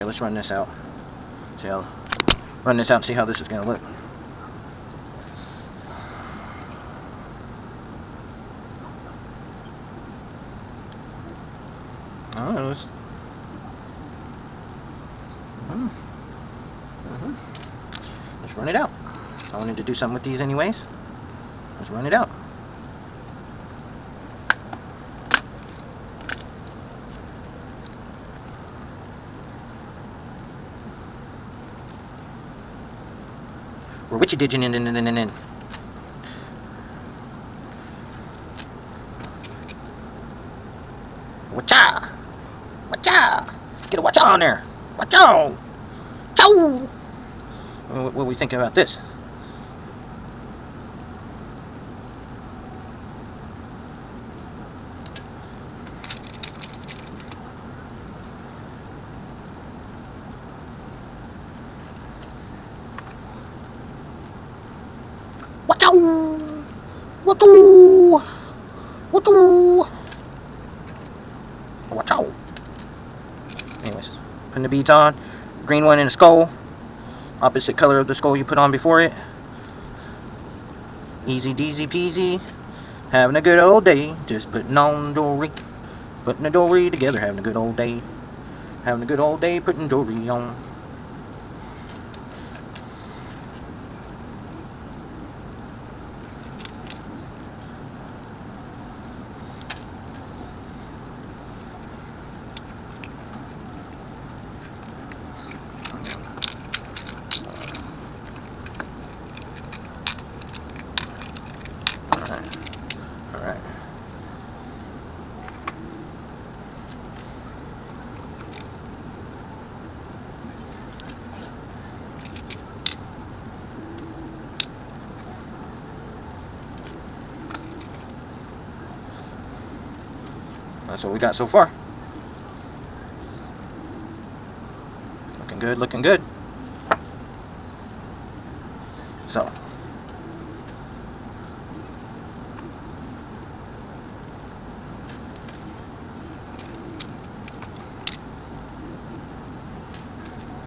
let's run this out. See how, run this out and see how this is going to look. Oh, let's run it out. I wanted to do something with these anyways. Let's run it out. Or which digit in. Watcha! Watcha! Get a watcha on there! Watcha! Chow! What are we thinking about this? Watcha! Watcha! Watcha! Watch out. Anyways, putting the beads on. Green one in the skull. Opposite color of the skull you put on before it. Easy deasy peasy. Having a good old day. Just putting on jewelry. Putting the jewelry together. Having a good old day. Having a good old day putting jewelry on. Alright. That's what we got so far. Looking good, looking good. So